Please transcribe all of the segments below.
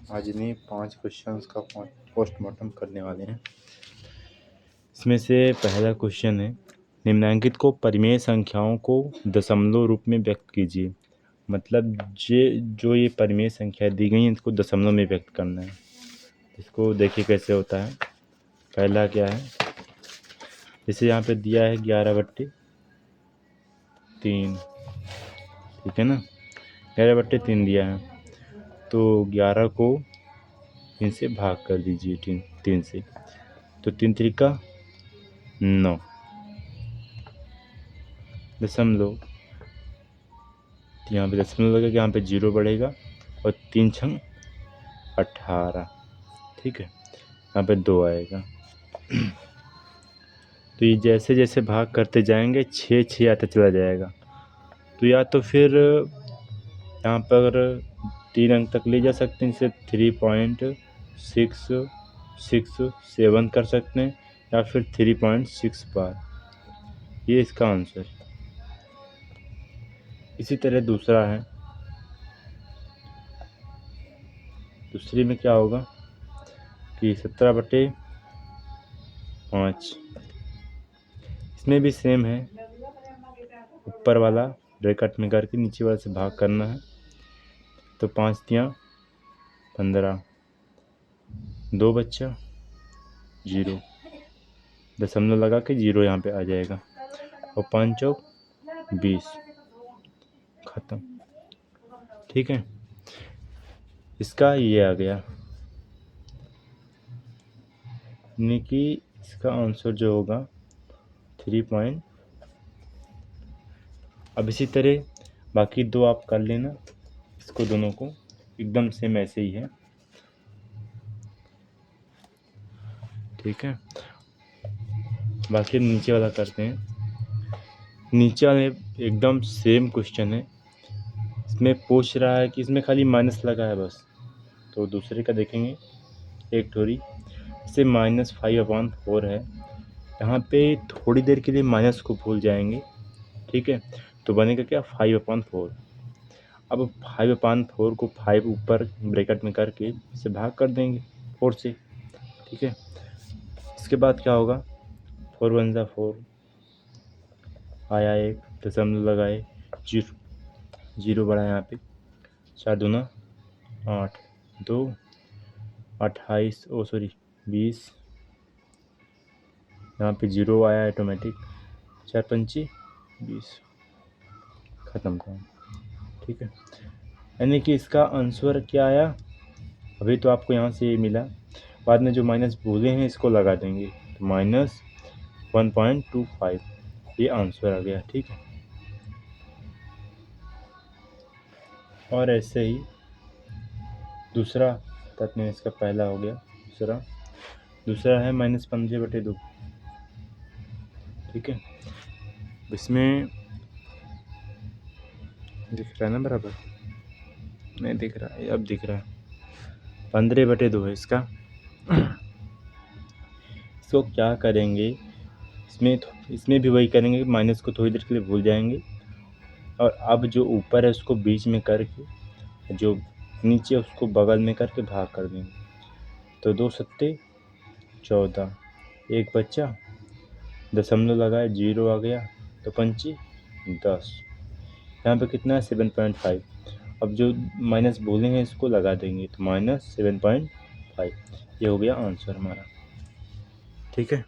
आज इन्हीं 5 क्वेश्चंस का पोस्टमार्टम करने वाले हैं। इसमें से पहला क्वेश्चन है, निम्नलिखित को परिमेय संख्याओं को दशमलव रूप में व्यक्त कीजिए। मतलब जो ये परिमेय संख्या दी गई हैं इसको दशमलव में व्यक्त करना है। इसको देखिए कैसे होता है। पहला क्या है, जैसे यहाँ पे दिया है 11/3, ठीक है ना। 11/3 दिया है तो 11 को 3 से भाग कर दीजिए, 3 से, तो 3 त्रिका 9 दशमलव, यहाँ पे दशमलव लगेगा, यहाँ पे 0 बढ़ेगा और 3 छंग 18, ठीक है। यहाँ पे 2 आएगा। तो ये जैसे जैसे भाग करते जाएंगे 6 आता चला जाएगा। तो या तो फिर यहाँ पर 3 अंक तक ले जा सकते हैं, इसे 3.667 कर सकते हैं या फिर 3.6 बार। ये इसका आंसर। इसी तरह दूसरा है, दूसरी में क्या होगा कि 17/5, इसमें भी सेम है, ऊपर वाला ब्रैकेट में करके नीचे वाले से भाग करना है। तो 5 तियाँ 15, 2 बच्चा 0, दशमलव लगा के 0 यहाँ पे आ जाएगा और 5 चौक 20, खत्म, ठीक है। इसका ये आ गया, यानी कि इसका आंसर जो होगा 3 अब इसी तरह बाकी 2 आप कर लेना, इसको दोनों को एकदम सेम ऐसे ही है, ठीक है। बाकी नीचे वाला करते हैं। नीचे वाले एकदम सेम क्वेश्चन है, इसमें पूछ रहा है कि इसमें खाली माइनस लगा है बस। तो दूसरे का देखेंगे, एक थोड़ी इसे -5/4 है, यहाँ पे थोड़ी देर के लिए माइनस को भूल जाएंगे, ठीक है। तो बनेगा क्या 5/4। अब 5/4 को 5 ऊपर ब्रैकेट में करके इसे भाग कर देंगे 4 से, ठीक है। इसके बाद क्या होगा, 4 1 जा 4 आया, 1 दशमलव लगाए, 0 बढ़ा यहाँ पे, 4 दूना 8, 2 28 20, यहाँ पे 0 आया ऑटोमेटिक, 4 पंची 20, ख़त्म काम, ठीक है। यानी कि इसका आंसर क्या आया, अभी तो आपको यहाँ से ये मिला, बाद में जो माइनस भूले हैं इसको लगा देंगे, तो -1.25 ये आंसर आ गया, ठीक है। और ऐसे ही दूसरा तक में इसका पहला हो गया, दूसरा है -15/2, ठीक है। इसमें दिख रहा है ना बराबर, नहीं दिख रहा है, अब दिख रहा है, 15/2 है इसका। इसको क्या करेंगे, इसमें भी वही करेंगे, माइनस को थोड़ी देर के लिए भूल जाएंगे और अब जो ऊपर है उसको बीच में करके, जो नीचे उसको बगल में करके भाग कर देंगे। तो 2 सत्ते 14, 1 बच्चा, दशमलव लगाए 0 आ गया, तो पंची 10, यहाँ पे कितना है 7.5। अब जो माइनस भूले हैं इसको लगा देंगे, तो -7.5 ये हो गया आंसर हमारा, ठीक है।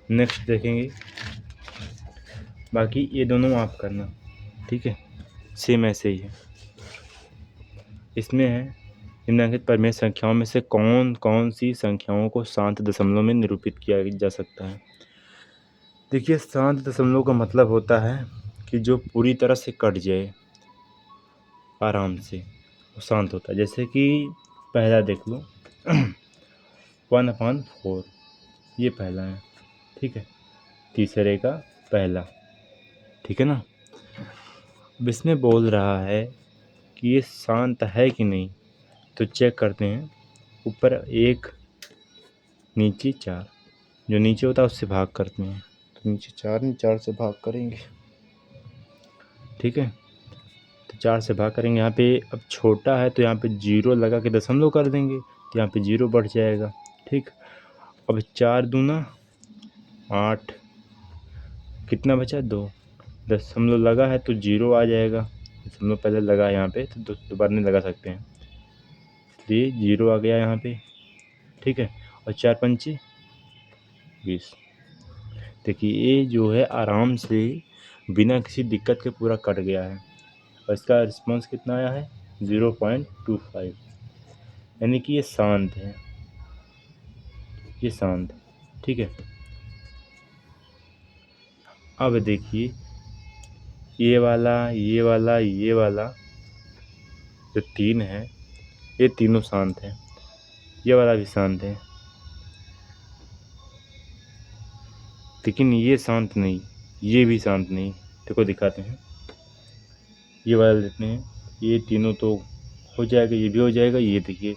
नेक्स्ट देखेंगे, बाकी ये दोनों आप करना, ठीक है, सेम ऐसे ही है। इसमें है, निम्नलिखित परिमेय संख्याओं में से कौन कौन सी संख्याओं को शांत दशमलव में निरूपित किया जा सकता है। देखिए, शांत दशमलव का मतलब होता है कि जो पूरी तरह से कट जाए आराम से, वो शांत होता है। जैसे कि पहला देख लो 1/4, ये पहला है, ठीक है, तीसरे का पहला, ठीक है ना। अब इसमें बोल रहा है कि ये शांत है कि नहीं, तो चेक करते हैं। ऊपर 1, नीचे 4, जो नीचे होता है उससे भाग करते हैं, तो नीचे 4 से भाग करेंगे, ठीक है। तो 4 से भाग करेंगे, यहाँ पे अब छोटा है तो यहाँ पे 0 लगा के दशमलव कर देंगे तो यहाँ पे 0 बढ़ जाएगा। ठीक, अब 4 दूना 8, कितना बचा 2, दशमलव लगा है तो 0 आ जाएगा, दशमलव पहले लगा है यहाँ पे तो दोबारा नहीं लगा सकते हैं, इसलिए 0 आ गया यहाँ पे। ठीक है, और 4 पंचे 20। देखिए ये जो है आराम से बिना किसी दिक्कत के पूरा कट गया है और इसका रिस्पॉन्स कितना आया है 0.25, यानी कि ये शांत है, ये शांत है। ठीक है, अब देखिए ये वाला ये वाला ये वाला जो 3 है ये तीनों शांत है, ये वाला भी शांत है, लेकिन ये शांत नहीं, ये भी शांत नहीं। देखो दिखाते हैं, ये वाला लेते हैं, ये तीनों तो हो जाएगा, ये भी हो जाएगा, ये देखिए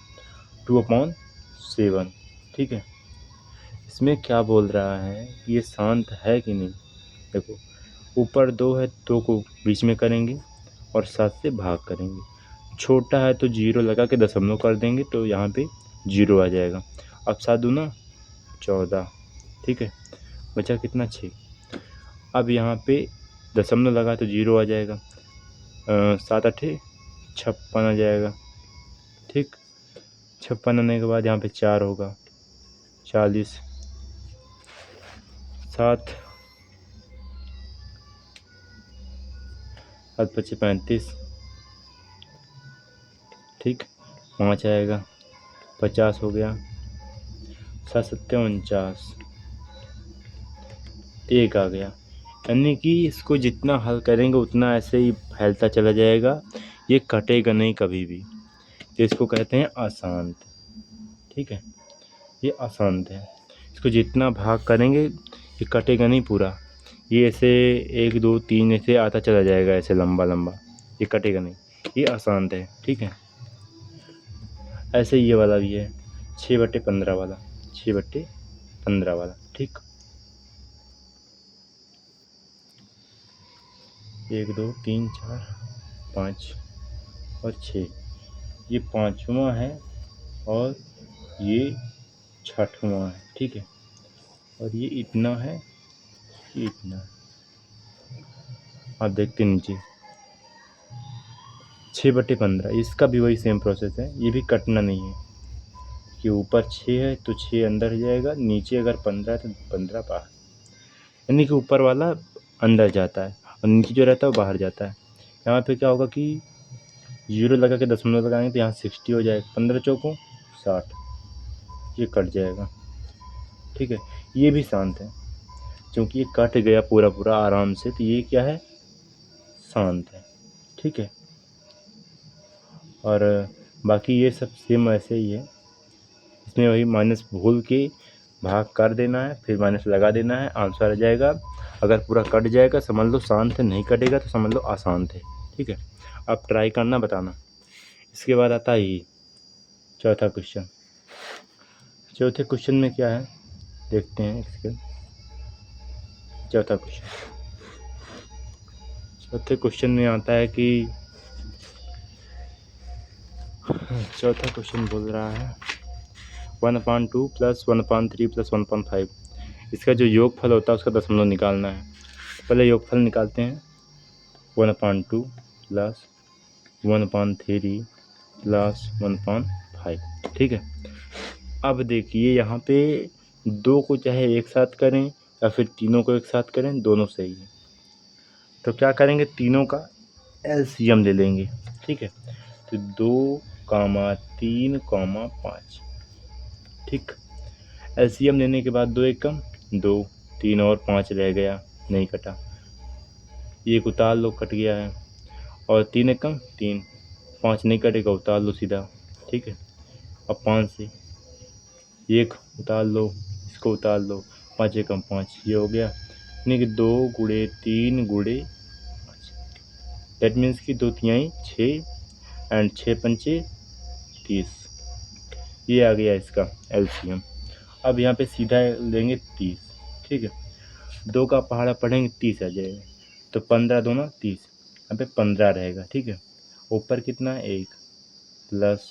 2/7। ठीक है, इसमें क्या बोल रहा है कि ये शांत है कि नहीं। देखो ऊपर 2 है, 2 को बीच में करेंगे और 7 से भाग करेंगे, छोटा है तो 0 लगा के दशमलव कर देंगे तो यहाँ पे 0 आ जाएगा। अब 7 दूना 14, ठीक है, बचा कितना 6। अब यहाँ पे दशमलव लगा तो 0 आ जाएगा, 7 8 56 आ जाएगा। ठीक, 56 आने के बाद यहाँ पे 4 होगा, 40, 7 7 25 35, ठीक, 5 आएगा, 50 हो गया, 7 7 49, 1 आ गया। यानी कि इसको जितना हल करेंगे उतना ऐसे ही फैलता चला जाएगा, ये कटेगा नहीं कभी भी, तो इसको कहते हैं अशांत। ठीक है, ये अशांत है, इसको जितना भाग करेंगे ये कटेगा नहीं पूरा, ये ऐसे 1 2 3 ऐसे आता चला जाएगा, ऐसे लंबा लंबा, ये कटेगा नहीं, ये अशांत है। ठीक है, ऐसे ये वाला भी है 6/15 वाला, 6/15 वाला। ठीक, 1 2 3 4 5 और 6, ये 5वां है और ये 6वां है। ठीक है, और ये इतना है, ये इतना है। आप देखते नीचे 6/15, इसका भी वही सेम प्रोसेस है, ये भी कटना नहीं है कि ऊपर 6 है तो 6 अंदर जाएगा, नीचे अगर 15 है तो 15 बाहर, यानी कि ऊपर वाला अंदर जाता है और नीचे जो रहता है वो बाहर जाता है। यहाँ पे क्या होगा कि 0 लगा के दशमलव लगाएंगे तो यहाँ 60 हो जाएगा, 15 चौकों 60, ये कट जाएगा। ठीक है, ये भी शांत है क्योंकि ये कट गया पूरा पूरा आराम से, तो ये क्या है, शांत है। ठीक है, और बाकी ये सब सेम ऐसे ही है, इसमें वही माइनस भूल के भाग कर देना है, फिर माइनस लगा देना है, आंसर आ जाएगा। अगर पूरा कट जाएगा समझ लो शांत है, नहीं कटेगा तो समझ लो अशांत है। ठीक है, अब ट्राई करना, बताना। इसके बाद आता है ये चौथा क्वेश्चन। चौथे क्वेश्चन में क्या है देखते हैं। इसके चौथा क्वेश्चन में आता है कि चौथा क्वेश्चन बोल रहा है 1/2 + 1/3 + 1/5, इसका जो योगफल होता है उसका दशमलव निकालना है। पहले योगफल निकालते हैं, 1/2 + 1/3 + 1/5। ठीक है, अब देखिए यहाँ पे 2 को चाहे एक साथ करें या फिर तीनों को एक साथ करें, दोनों सही है। तो क्या करेंगे, तीनों का एलसीएम ले लेंगे। ठीक है, तो 2, 3, 5। ठीक, एलसीएम लेने के बाद 2 एकम 2, 3 और 5 रह गया, नहीं कटा, एक उतार लो, कट गया है, और 3 एकम 3, 5 नहीं कटेगा, उतार लो सीधा। ठीक है, अब 5 से एक उतार लो, इसको उतार लो, 5 एकम 5, ये हो गया, यानी कि 2 × 3 × 5, दैट मीन्स कि 2 तिहाई 6 एंड 6 पंचे 30, ये आ गया इसका एलसीएम। अब यहाँ पे सीधा लेंगे 30। ठीक है, 2 का पहाड़ा पढ़ेंगे 30 आ जाएगा, तो 15 दूना 30, यहाँ पे 15 रहेगा। ठीक है, ऊपर कितना 1 प्लस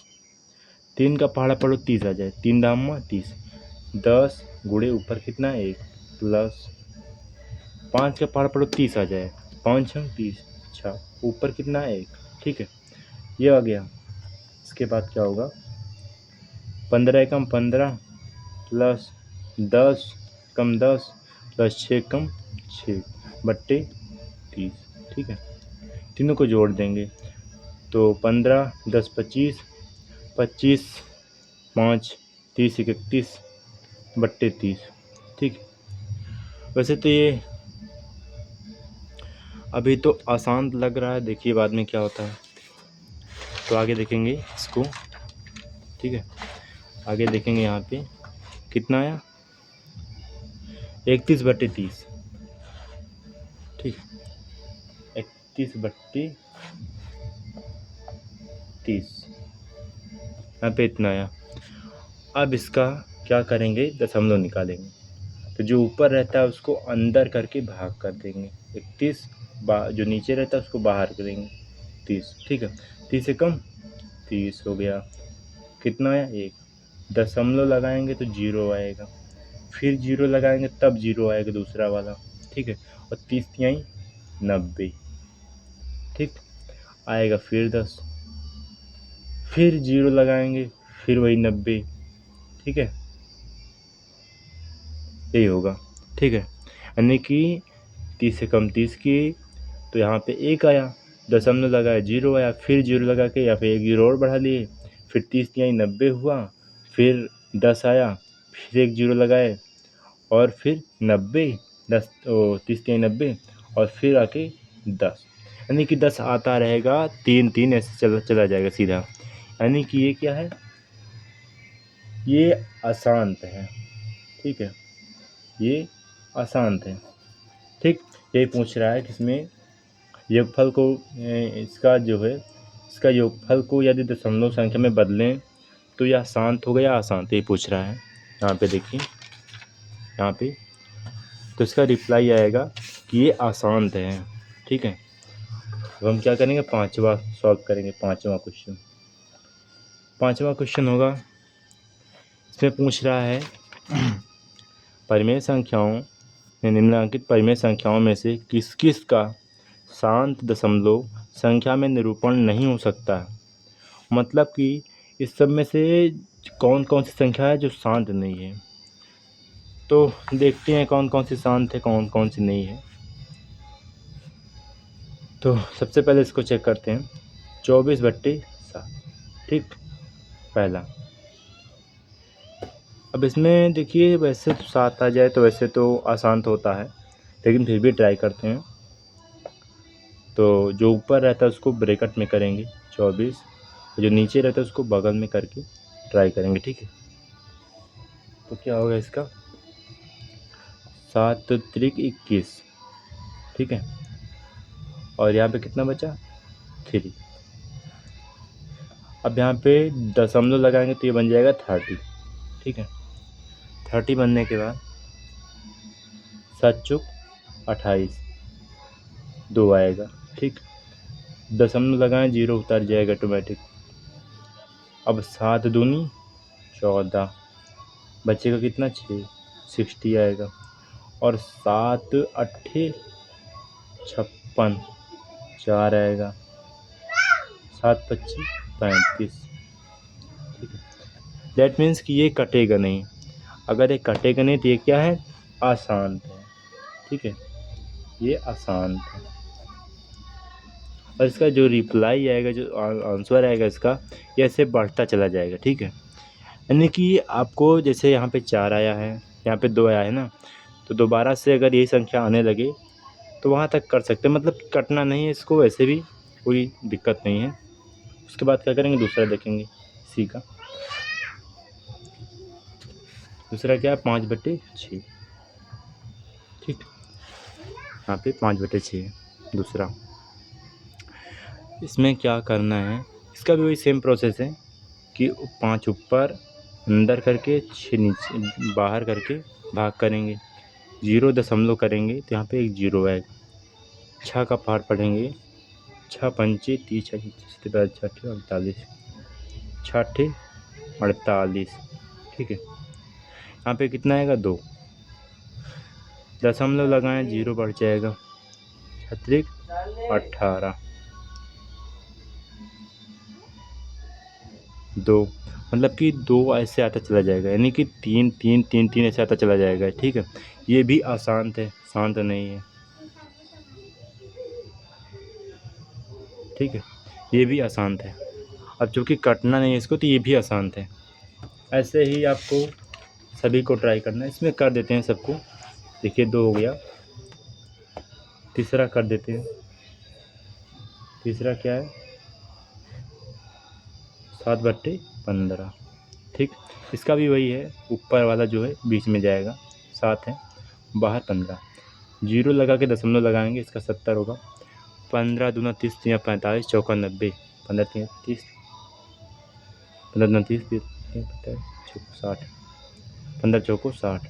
3 का पहाड़ा पढ़ो 30 आ जाए, 3 दाम 30, 10 गुणे ऊपर कितना 1 प्लस 5 का पहाड़ा पढ़ो 30 आ जाए, 5 छंग 30, अच्छा ऊपर कितना 1, ठीक है ये आ गया। इसके बाद क्या होगा 15 कम 15 प्लस 10 कम 10 प्लस 6 कम 6 बट्टे 30, ठीक है तीनों को जोड़ देंगे तो 15 10 25 25 5 30 31 बट्टे 30, ठीक। वैसे तो ये अभी तो आसान लग रहा है, देखिए बाद में क्या होता है। तो आगे देखेंगे इसको, ठीक है आगे देखेंगे यहाँ पे कितना आया 31 बट्टे 30, ठीक 31 बट्टे 30 यहाँ पे इतना आया। अब इसका क्या करेंगे दशमलव निकालेंगे, तो जो ऊपर रहता है उसको अंदर करके भाग कर देंगे, 31 जो नीचे रहता है उसको बाहर करेंगे 30, ठीक है 30 से कम 30 हो गया, कितना आया 1, दशमलव लगाएंगे तो 0 आएगा, फिर 0 लगाएंगे तब 0 आएगा दूसरा वाला, ठीक है और 30 तिहाई 90, ठीक आएगा फिर 10, फिर 0 लगाएंगे फिर वही 90, ठीक है यही होगा, ठीक है यानी कि 30 से कम 30 की, तो यहाँ पे 1 आया, दशमलव लगाया 0 आया, फिर 0 लगा के या फिर 1 0 और बढ़ा लिए, फिर 30 तिहाई 90 हुआ, फिर 10 आया, फिर 1 0 लगाए और फिर 90 10 30 तिहाई 90 और फिर आके 10, यानी कि 10 आता रहेगा 3 3 ऐसे चला जाएगा सीधा, यानी कि ये क्या है ये अशांत है, ठीक है ये अशांत है, ठीक यही पूछ रहा है कि इसमें योगफल को इसका जो है इसका योगफल को यदि दशमलव संख्या में बदलें तो यह शांत होगा या अशांत, ये पूछ रहा है। यहाँ पे देखिए यहाँ पे तो इसका रिप्लाई आएगा कि ये अशांत है, ठीक है। अब हम क्या करेंगे पांचवा सॉल्व करेंगे, पांचवा क्वेश्चन होगा, इसमें पूछ रहा है परिमेय संख्याओं निम्नलिखित परिमेय संख्याओं में से किस किस का शांत दशमलव संख्या में निरूपण नहीं हो सकता, मतलब कि इस सब में से कौन कौन सी संख्या है जो शांत नहीं है। तो देखते हैं कौन कौन सी शांत है कौन कौन सी नहीं है। तो सबसे पहले इसको चेक करते हैं 24/7, ठीक पहला। अब इसमें देखिए वैसे तो 7 आ जाए तो वैसे तो अशांत होता है, लेकिन फिर भी ट्राई करते हैं। तो जो ऊपर रहता है उसको ब्रैकेट में करेंगे 24, जो नीचे रहता है उसको बगल में करके ट्राई करेंगे, ठीक है। तो क्या होगा इसका 7 त्रिक 21, ठीक है और यहाँ पे कितना बचा 3। अब यहाँ पे दशमलव लगाएंगे तो ये बन जाएगा 30, ठीक है 30 बनने के बाद 7 चौक 28 2 आएगा, ठीक दशमलव लगाएं 0 उतर जाएगा ऑटोमेटिक। अब 7 दूनी 14 बचेगा कितना 6 60 आएगा और 7 अट्ठे 56 4 आएगा, 7 25 35, ठीक है। दैट मीन्स कि ये कटेगा नहीं, अगर ये कटेगा नहीं तो ये क्या है अशांत है, ठीक है ये अशांत है। और इसका जो रिप्लाई आएगा जो आंसर आएगा इसका ये ऐसे बढ़ता चला जाएगा, ठीक है। यानी कि आपको जैसे यहाँ पे 4 आया है यहाँ पे 2 आया है ना, तो दोबारा से अगर यही संख्या आने लगे तो वहाँ तक कर सकते हैं, मतलब कटना नहीं है इसको, वैसे भी कोई दिक्कत नहीं है। उसके बाद क्या करेंगे दूसरा देखेंगे सी का, दूसरा क्या है 5/6, ठीक यहाँ पे 5/6 दूसरा। इसमें क्या करना है इसका भी वही सेम प्रोसेस है कि 5 ऊपर अंदर करके 6 नीचे बाहर करके भाग करेंगे, 0 दशमलव करेंगे तो यहाँ पे एक 0 आएगा, 6 का पार पढ़ेंगे छः पंचे 30 छठे 48 छठे 48। ठीक है, यहाँ पे कितना आएगा 2, दशमलव लगाएं 0 बढ़ जाएगा, 36 18 2, मतलब कि 2 ऐसे आता चला जाएगा, यानी कि 3 3 3 3 ऐसे आता चला जाएगा। ठीक है, ये भी आसान है, शांत नहीं है। ठीक है, ये भी आसान है। अब चूँकि कटना नहीं है इसको, तो ये भी आसान है। ऐसे ही आपको सभी को ट्राई करना है। इसमें कर देते हैं सबको। देखिए 2 हो गया, तीसरा कर देते हैं। तीसरा क्या है, 7/15। ठीक, इसका भी वही है, ऊपर वाला जो है बीच में जाएगा, 7 है, बाहर 15। 0 लगा के दशमलव लगाएंगे, इसका 70 होगा। 15 दूना 30 3 45 चौका 90, 15 3 30, 15 दूना 30 60, 15 चौको 60।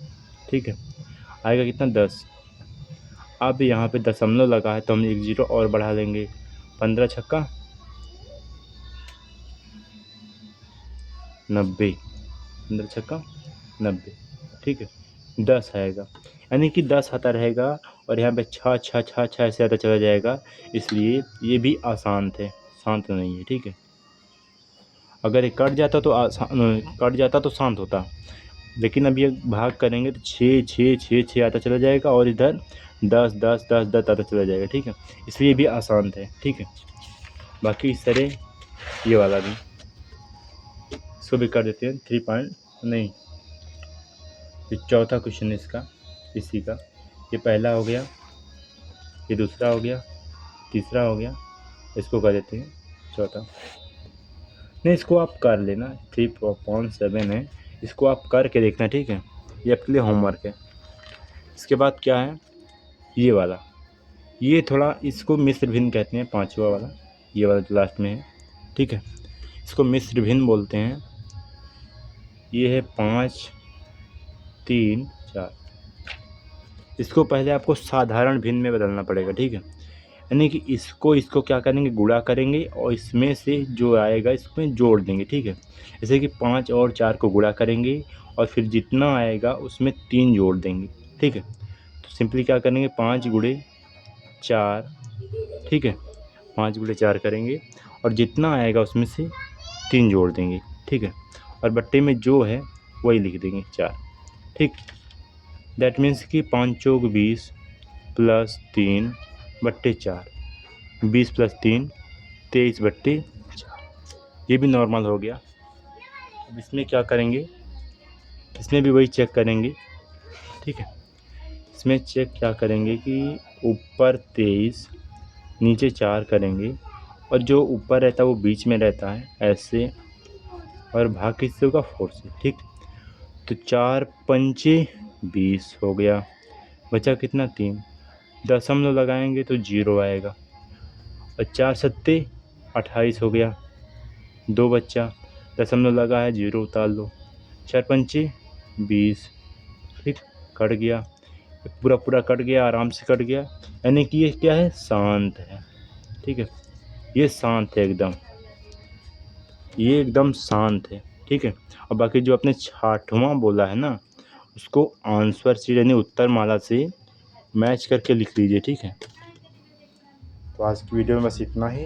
ठीक है, आएगा कितना 10। अब यहाँ पे दशमलव लगा है तो हम 1 0 और बढ़ा लेंगे, 15 छक्का 90, 15 छक्का 90। ठीक है, 10 आएगा, यानी कि 10 आता रहेगा और यहाँ पे 6 6 6 6 ऐसे आता चला जाएगा, इसलिए ये भी आसान थे, शांत नहीं है। ठीक है, अगर ये कट जाता तो शांत होता, लेकिन अब ये भाग करेंगे तो 6 6 6 6 आता चला जाएगा और इधर 10 10 10 10 आता चला जाएगा। ठीक है, इसलिए ये भी आसान थे। ठीक है, बाकी इस तरह ये वाला भी, इसको भी कर देते हैं 3 पॉइंट नहीं, ये चौथा क्वेश्चन इसका, इसी का। ये पहला हो गया, ये दूसरा हो गया, तीसरा हो गया, इसको कर देते हैं चौथा। नहीं, इसको आप कर लेना, 3.7 है, इसको आप करके देखना। ठीक है, ये आपके लिए होमवर्क है। इसके बाद क्या है, ये वाला, ये थोड़ा इसको मिश्र भिन्न कहते हैं, पांचवा वाला, ये वाला जो लास्ट में है। ठीक है, इसको मिश्र भिन्न बोलते हैं। ये है 5 3 4। इसको पहले आपको साधारण भिन्न में बदलना पड़ेगा। ठीक है, यानी कि इसको क्या करेंगे, गुणा करेंगे और इसमें से जो आएगा इसमें जोड़ देंगे। ठीक है, जैसे कि 5 और 4 को गुणा करेंगे और फिर जितना आएगा उसमें 3 जोड़ देंगे। ठीक है, तो सिंपली क्या करेंगे, 5 गुणे 4। ठीक है, 5 गुणे 4 करेंगे और जितना आएगा उसमें से 3 जोड़ देंगे। ठीक है, और बट्टे में जो है वही लिख देंगे 4। ठीक, दैट मीन्स कि 5 चौक 20 प्लस 3 बट्टे 4, 20 प्लस 3 23 बट्टे 4। ये भी नॉर्मल हो गया। अब इसमें क्या करेंगे, इसमें भी वही चेक करेंगे। ठीक है, इसमें चेक क्या करेंगे कि ऊपर 23 नीचे 4 करेंगे और जो ऊपर रहता है वो बीच में रहता है ऐसे, और भाग किससे होगा 4 से। ठीक, तो 4 पंचे 20 हो गया, बचा कितना 3, दशमलव लगाएंगे तो 0 आएगा, और 4 सत्ते 28 हो गया, 2 बच्चा, दशमलव लगा है 0 उतार लो, 4 पंचे 20। ठीक, कट गया, पूरा कट गया, आराम से कट गया, यानी कि ये क्या है, शांत है। ठीक है, ये शांत है एकदम, ये एकदम शांत है। ठीक है, और बाकी जो आपने 6वां बोला है ना, उसको आंसर शीट यानी उत्तर माला से मैच करके लिख लीजिए। ठीक है, तो आज की वीडियो में बस इतना ही।